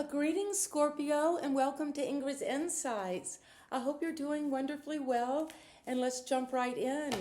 Greetings, Scorpio, and welcome to Ingrid's Insights. I hope you're doing wonderfully well, and let's jump right in.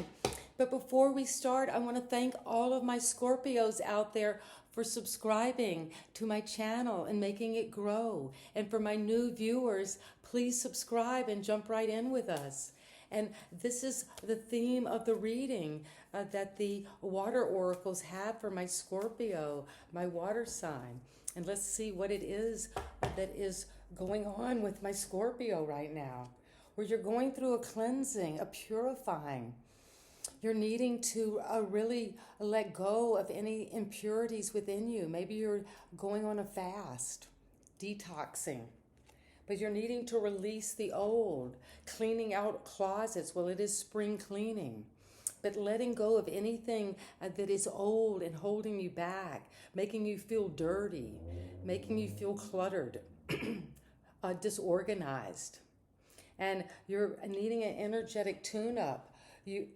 But before we start, I want to thank all of my Scorpios out there for subscribing to my channel and making it grow. And for my new viewers, please subscribe and jump right in with us. And this is the theme of the reading that the water oracles have for my Scorpio, my water sign. And let's see what it is that is going on with my Scorpio right now. Where you're going through a cleansing, a purifying. You're needing to really let go of any impurities within you. Maybe you're going on a fast, detoxing. But you're needing to release the old, cleaning out closets. Well, it is spring cleaning. But letting go of anything that is old and holding you back, making you feel dirty, making you feel cluttered, disorganized. And you're needing an energetic tune-up.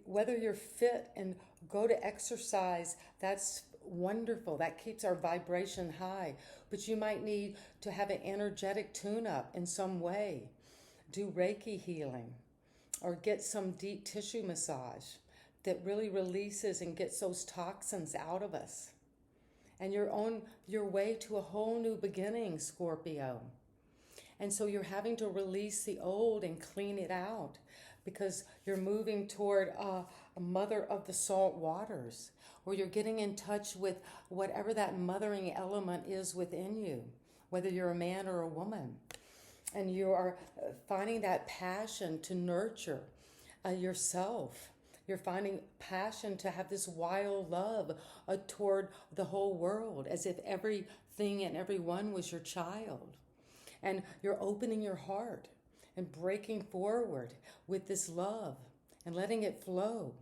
Whether you're fit and go to exercise, that's wonderful. That keeps our vibration high. But you might need to have an energetic tune-up in some way. Do Reiki healing or get some deep tissue massage that really releases and gets those toxins out of us. And you're on your way to a whole new beginning, Scorpio. And so you're having to release the old and clean it out because you're moving toward a mother of the salt waters, or you're getting in touch with whatever that mothering element is within you, whether you're a man or a woman. And you are finding that passion to nurture yourself. You're finding passion to have this wild love toward the whole world, as if everything and everyone was your child. And you're opening your heart and breaking forward with this love and letting it flow.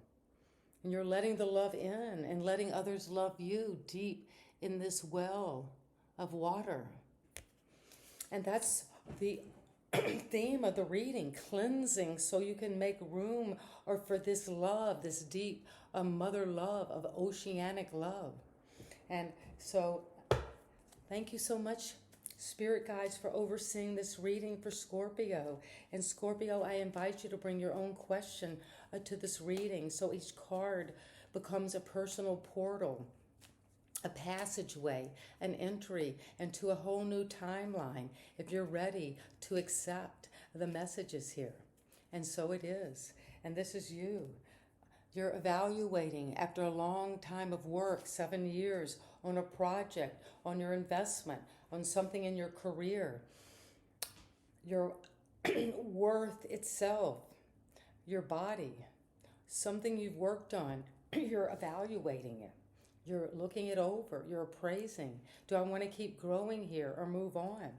And you're letting the love in and letting others love you deep in this well of water. And that's the theme of the reading, cleansing, so you can make room or for this love, this deep mother love of oceanic love. And so thank you so much, Spirit Guides, for overseeing this reading for Scorpio. And Scorpio, I invite you to bring your own question to this reading, so each card becomes a personal portal, a passageway, an entry into a whole new timeline, if you're ready to accept the messages here. And so it is. And this is you. You're evaluating after a long time of work, 7 years, on a project, on your investment, on something in your career, your worth itself, your body, something you've worked on, you're evaluating it. You're looking it over. You're appraising. Do I want to keep growing here or move on?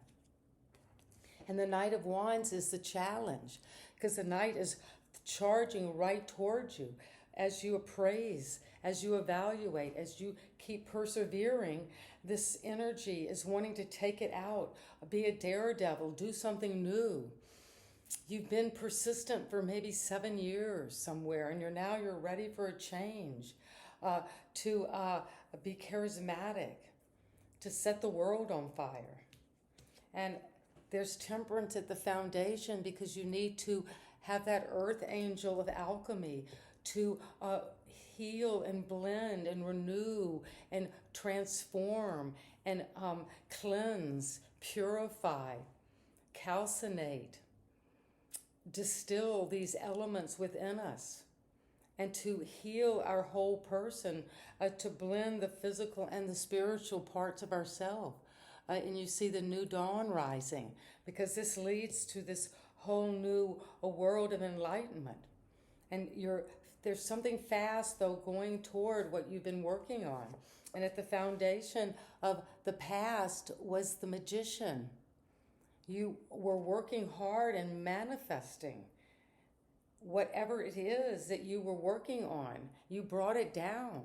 And the Knight of Wands is the challenge, because the Knight is charging right towards you as you appraise, as you evaluate, as you keep persevering. This energy is wanting to take it out, be a daredevil, do something new. You've been persistent for maybe 7 years somewhere, and you're ready for a change. To be charismatic, to set the world on fire. And there's temperance at the foundation, because you need to have that earth angel of alchemy to heal and blend and renew and transform and cleanse, purify, calcinate, distill these elements within us. And to heal our whole person, to blend the physical and the spiritual parts of ourselves. And you see the new dawn rising, because this leads to this whole new world of enlightenment. And there's something fast, though, going toward what you've been working on. And at the foundation of the past was the magician. You were working hard and manifesting whatever it is that you were working on. You brought it down.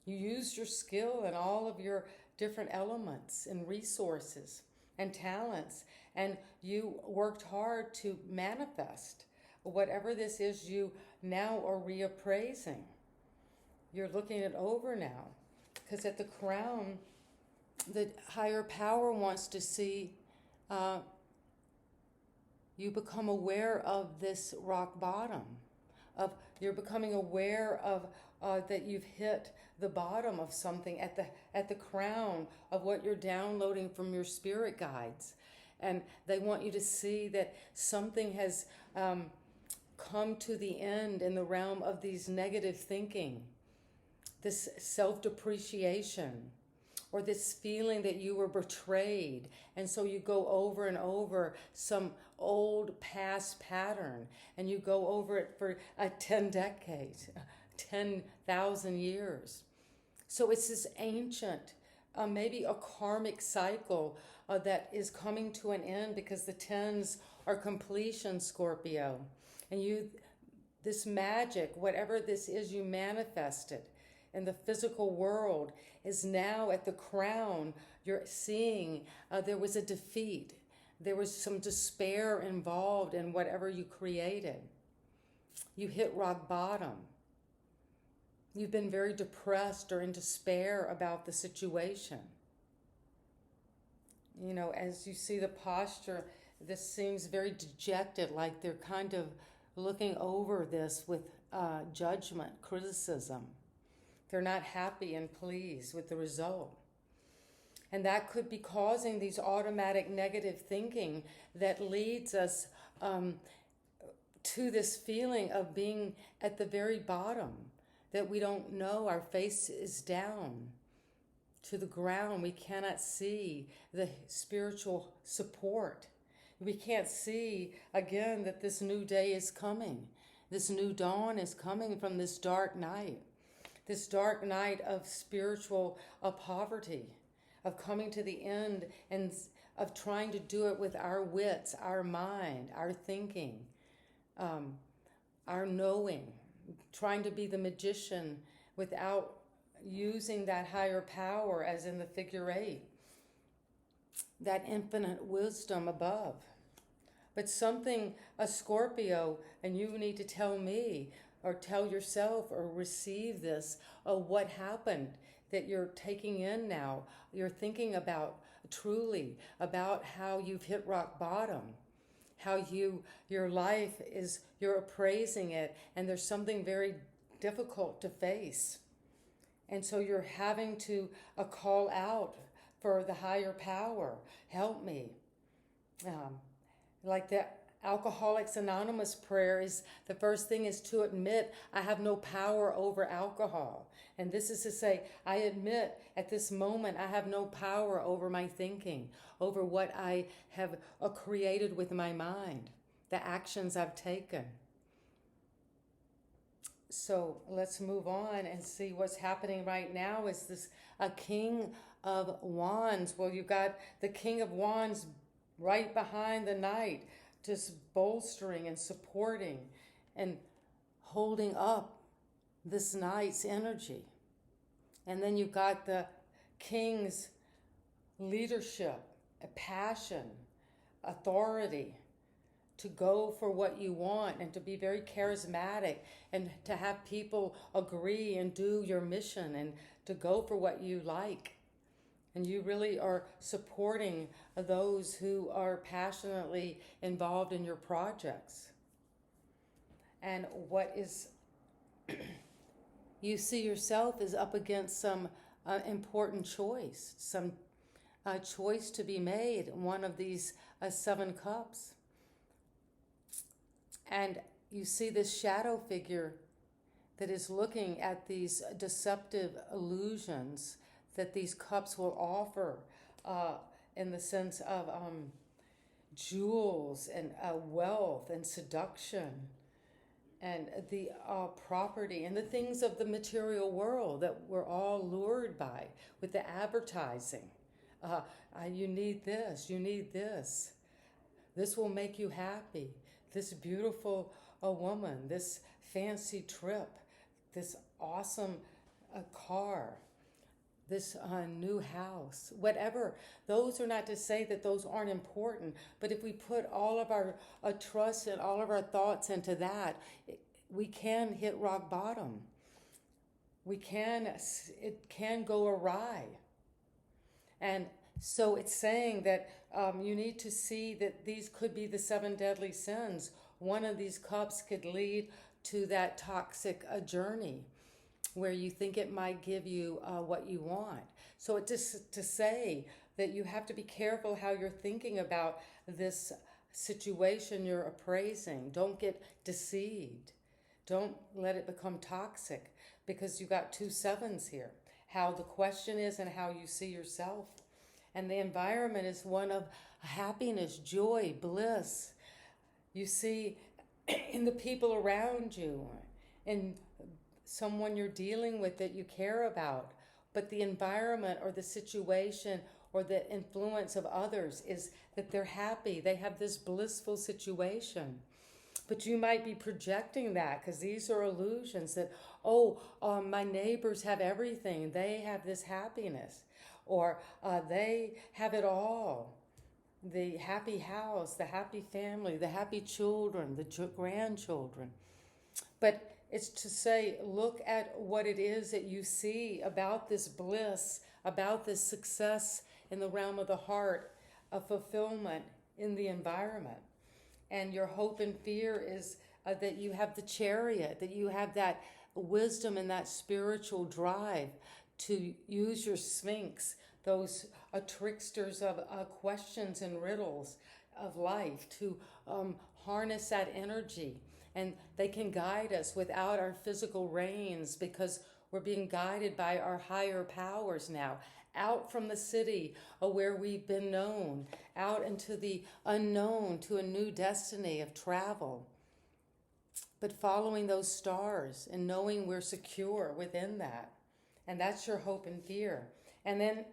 You used your skill and all of your different elements and resources and talents, and you worked hard to manifest whatever this is you now are reappraising. You're looking it over now, because at the crown, the higher power wants to see uh, you become aware of this rock bottom, of you're becoming aware of that you've hit the bottom of something at the crown of what you're downloading from your spirit guides, and they want you to see that something has come to the end in the realm of these negative thinking, this self-depreciation, or this feeling that you were betrayed. And so you go over and over some old past pattern, and you go over it for 10 decades, 10,000 years. So it's this ancient, maybe a karmic cycle that is coming to an end, because the tens are completion, Scorpio. And this magic, whatever this is you manifested in the physical world, is now at the crown. You're seeing there was a defeat. There was some despair involved in whatever you created. You hit rock bottom. You've been very depressed or in despair about the situation. You know, as you see the posture, this seems very dejected, like they're kind of looking over this with judgment, criticism. They're not happy and pleased with the result. And that could be causing these automatic negative thinking that leads us to this feeling of being at the very bottom, that we don't know, our face is down to the ground. We cannot see the spiritual support. We can't see, again, that this new day is coming. This new dawn is coming from this dark night of spiritual poverty, of coming to the end and of trying to do it with our wits, our mind, our thinking, our knowing, trying to be the magician without using that higher power, as in the figure 8, that infinite wisdom above. But something, a Scorpio, and you need to tell me or tell yourself or receive this, what happened that you're taking in now. You're thinking about truly about how you've hit rock bottom, how your life is, you're appraising it, and there's something very difficult to face. And so you're having to call out for the higher power. Help me. Like the Alcoholics Anonymous prayer is, the first thing is to admit I have no power over alcohol. And this is to say, I admit at this moment I have no power over my thinking, over what I have created with my mind, the actions I've taken. So let's move on and see what's happening right now. Is this a King of Wands? Well, you've got the King of Wands right behind the Knight, just bolstering and supporting and holding up this Knight's energy. And then you've got the King's leadership, passion, authority, to go for what you want and to be very charismatic and to have people agree and do your mission and to go for what you like. And you really are supporting those who are passionately involved in your projects. And what is, you see yourself is up against some important choice, some choice to be made, one of these 7 cups. And you see this shadow figure that is looking at these deceptive illusions that these cups will offer in the sense of jewels and wealth and seduction and the property and the things of the material world that we're all lured by with the advertising. You need this, you need this. This will make you happy. This beautiful woman, this fancy trip, this awesome car, this new house, whatever. Those are not to say that those aren't important, but if we put all of our trust and all of our thoughts into that, we can hit rock bottom. It can go awry. And So it's saying that you need to see that these could be the seven deadly sins. One of these cups could lead to that toxic journey where you think it might give you what you want. So it just to say that you have to be careful how you're thinking about this situation you're appraising. Don't get deceived. Don't let it become toxic, because you got two sevens here. How the question is and how you see yourself. And the environment is one of happiness, joy, bliss. You see in the people around you, in someone you're dealing with that you care about. But the environment or the situation or the influence of others is that they're happy. They have this blissful situation. But you might be projecting that, because these are illusions that, my neighbors have everything. They have this happiness. Or they have it all. The happy house, the happy family, the happy children, the grandchildren. But it's to say, look at what it is that you see about this bliss, about this success in the realm of the heart, a fulfillment in the environment. And your hope and fear is that you have the chariot, that you have that wisdom and that spiritual drive to use your sphinx, those tricksters of questions and riddles of life, to harness that energy. And they can guide us without our physical reins, because we're being guided by our higher powers now, out from the city where we've been known, out into the unknown, to a new destiny of travel. But following those stars and knowing we're secure within that. And that's your hope and fear. And then,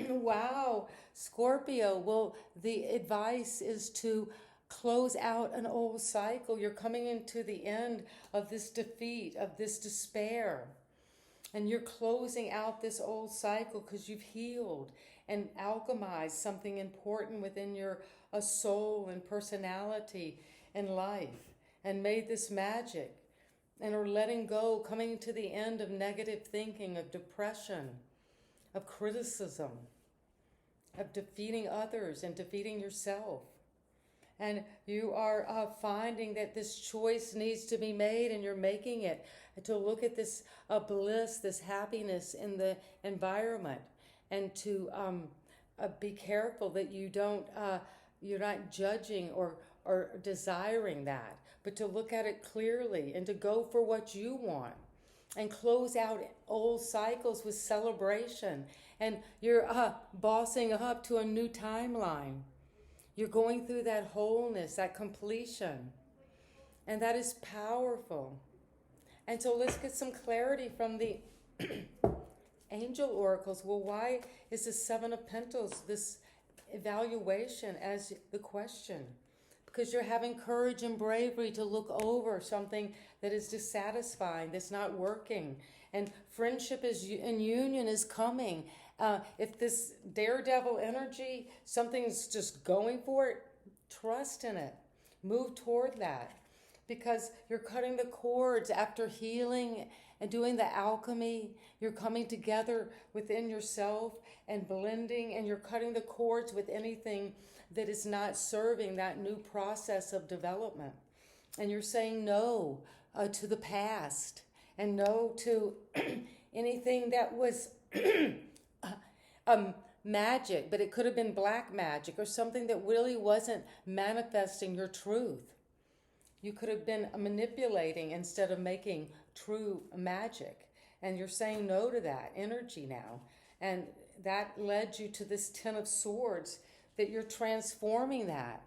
wow, Scorpio, well, the advice is to close out an old cycle. You're coming into the end of this defeat, of this despair. And you're closing out this old cycle because you've healed and alchemized something important within your soul and personality and life, and made this magic, and are letting go, coming to the end of negative thinking, of depression, of criticism, of defeating others and defeating yourself. And you are finding that this choice needs to be made, and you're making it, to look at this bliss, this happiness in the environment, and to be careful that you don't, you're not judging or desiring that, but to look at it clearly and to go for what you want, and close out old cycles with celebration. And you're bossing up to a new timeline. You're going through that wholeness, that completion. And that is powerful. And so let's get some clarity from the angel oracles. Well, why is the Seven of Pentacles, this evaluation, as the question? Because you're having courage and bravery to look over something that is dissatisfying, that's not working. And friendship and union is coming. If this daredevil energy, something's just going for it, trust in it. Move toward that. Because you're cutting the cords after healing and doing the alchemy. You're coming together within yourself and blending, and you're cutting the cords with anything that is not serving that new process of development. And you're saying no to the past, and no to anything that was magic, but it could have been black magic, or something that really wasn't manifesting your truth. You could have been manipulating instead of making true magic. And you're saying no to that energy now. And that led you to this Ten of Swords, that you're transforming that.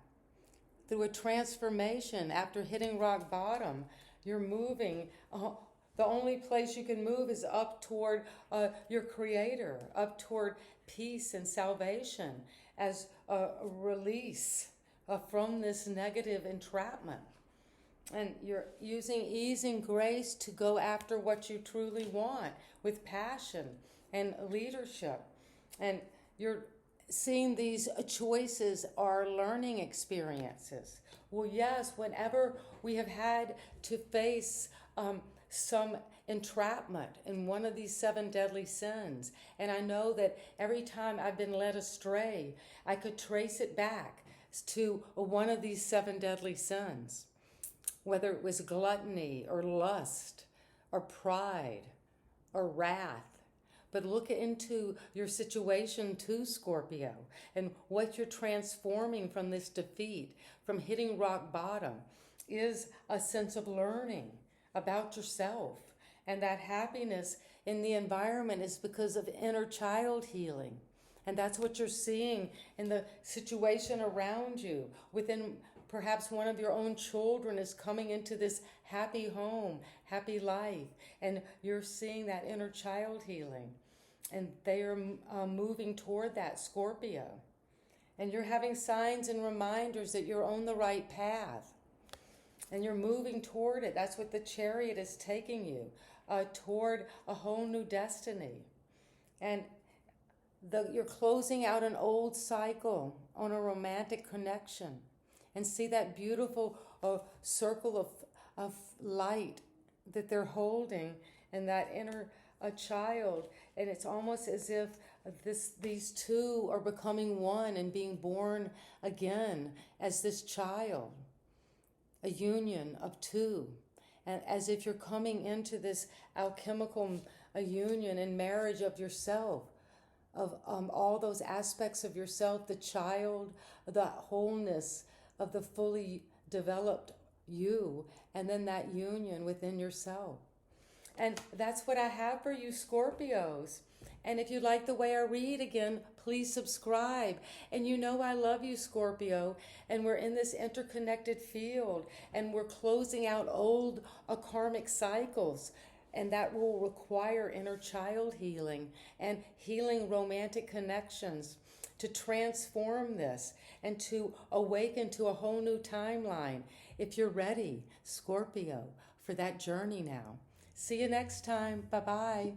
Through a transformation after hitting rock bottom, you're moving. The only place you can move is up toward your Creator, up toward peace and salvation, as a release from this negative entrapment. And you're using ease and grace to go after what you truly want, with passion and leadership. And you're seeing these choices are learning experiences. Well, yes, whenever we have had to face some entrapment in one of these 7 deadly sins. And I know that every time I've been led astray, I could trace it back to one of these 7 deadly sins, whether it was gluttony or lust or pride or wrath. But look into your situation too, Scorpio, and what you're transforming from this defeat, from hitting rock bottom, is a sense of learning about yourself. And that happiness in the environment is because of inner child healing. And that's what you're seeing in the situation around you. Within perhaps one of your own children is coming into this happy home, happy life, and you're seeing that inner child healing. And they are moving toward that, Scorpio. And you're having signs and reminders that you're on the right path. And you're moving toward it. That's what the Chariot is taking you, toward a whole new destiny. And you're closing out an old cycle on a romantic connection. And see that beautiful circle of light that they're holding and that inner child. And it's almost as if these two are becoming one and being born again as this child. A union of two, and as if you're coming into this alchemical union and marriage of yourself, of all those aspects of yourself, the child, the wholeness of the fully developed you, and then that union within yourself. And that's what I have for you, Scorpios. And if you like the way I read, again, please subscribe. And you know I love you, Scorpio. And we're in this interconnected field. And we're closing out old karmic cycles. And that will require inner child healing and healing romantic connections to transform this and to awaken to a whole new timeline. If you're ready, Scorpio, for that journey now. See you next time. Bye-bye.